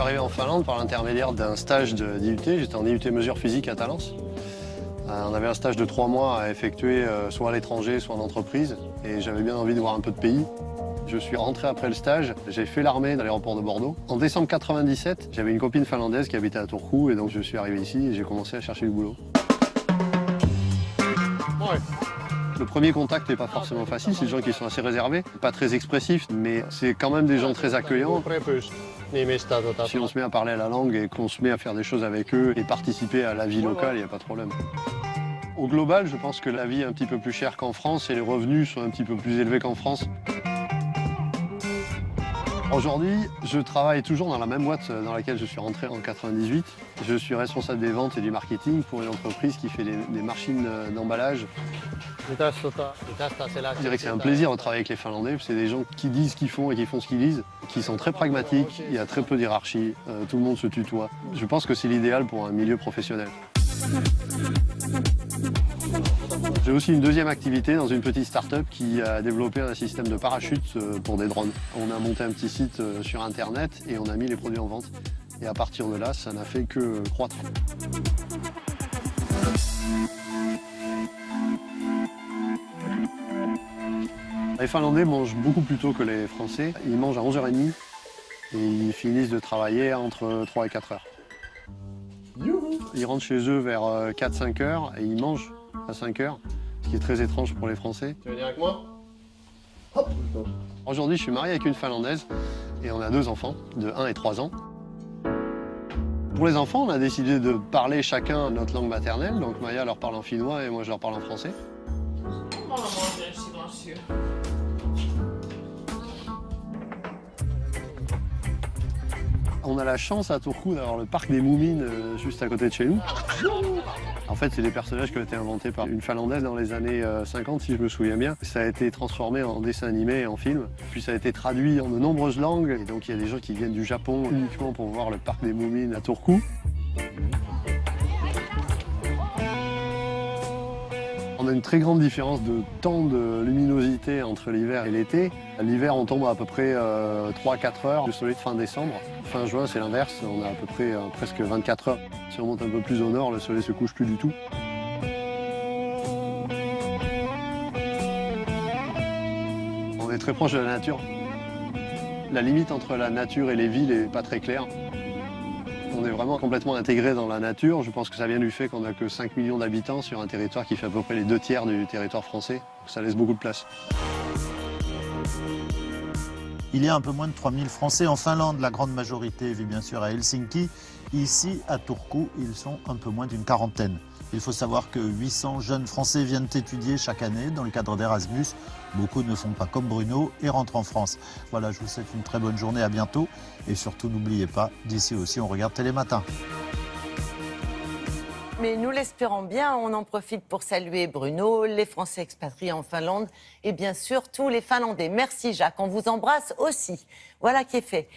arrivé en Finlande par l'intermédiaire d'un stage d'IUT. J'étais en IUT mesure physique à Talence. On avait un stage de 3 mois à effectuer soit à l'étranger, soit en entreprise. Et j'avais bien envie de voir un peu de pays. Je suis rentré après le stage, j'ai fait l'armée dans l'aéroport de Bordeaux. En décembre 97, j'avais une copine finlandaise qui habitait à Turku et donc je suis arrivé ici et j'ai commencé à chercher du boulot. Ouais. Le premier contact n'est pas forcément facile, c'est des gens qui sont assez réservés, pas très expressifs, mais c'est quand même des gens très accueillants. Si on se met à parler la langue et qu'on se met à faire des choses avec eux et participer à la vie locale, il n'y a pas de problème. Au global, je pense que la vie est un petit peu plus chère qu'en France et les revenus sont un petit peu plus élevés qu'en France. Aujourd'hui, je travaille toujours dans la même boîte dans laquelle je suis rentré en 98. Je suis responsable des ventes et du marketing pour une entreprise qui fait des machines d'emballage. Je dirais que c'est un plaisir de travailler avec les Finlandais. C'est des gens qui disent ce qu'ils font et qui font ce qu'ils disent, qui sont très pragmatiques. Il y a très peu d'hierarchie, tout le monde se tutoie. Je pense que c'est l'idéal pour un milieu professionnel. J'ai aussi une deuxième activité dans une petite start-up qui a développé un système de parachute pour des drones. On a monté un petit site sur Internet et on a mis les produits en vente. Et à partir de là, ça n'a fait que croître. Les Finlandais mangent beaucoup plus tôt que les Français. Ils mangent à 11h30 et ils finissent de travailler entre 3 et 4 heures. Ils rentrent chez eux vers 4-5 heures et ils mangent à 5 heures, ce qui est très étrange pour les Français. Tu veux venir avec moi? Aujourd'hui, je suis marié avec une Finlandaise et on a 2 enfants de 1 et 3 ans. Pour les enfants, on a décidé de parler chacun notre langue maternelle. Donc Maya leur parle en finnois et moi je leur parle en français. On a la chance à Turku d'avoir le parc des Moumines juste à côté de chez nous. En fait, c'est des personnages qui ont été inventés par une Finlandaise dans les années 50, si je me souviens bien. Ça a été transformé en dessin animé et en film. Puis ça a été traduit en de nombreuses langues. Et donc il y a des gens qui viennent du Japon uniquement pour voir le parc des Moumines à Turku. On a une très grande différence de temps de luminosité entre l'hiver et l'été. L'hiver, on tombe à peu près 3-4 heures du soleil de fin décembre. Fin juin, c'est l'inverse, on a à peu près presque 24 heures. Si on monte un peu plus au nord, le soleil se couche plus du tout. On est très proche de la nature. La limite entre la nature et les villes n'est pas très claire. On est vraiment complètement intégré dans la nature. Je pense que ça vient du fait qu'on n'a que 5 millions d'habitants sur un territoire qui fait à peu près les 2/3 du territoire français. Donc ça laisse beaucoup de place. Il y a un peu moins de 3000 Français en Finlande. La grande majorité vit bien sûr à Helsinki. Ici, à Turku, ils sont un peu moins d'une quarantaine. Il faut savoir que 800 jeunes Français viennent étudier chaque année dans le cadre d'Erasmus. Beaucoup ne font pas comme Bruno et rentrent en France. Voilà, je vous souhaite une très bonne journée, à bientôt. Et surtout, n'oubliez pas, d'ici aussi, on regarde Télématin. Mais nous l'espérons bien, on en profite pour saluer Bruno, les Français expatriés en Finlande et bien sûr tous les Finlandais. Merci Jacques, on vous embrasse aussi. Voilà qui est fait.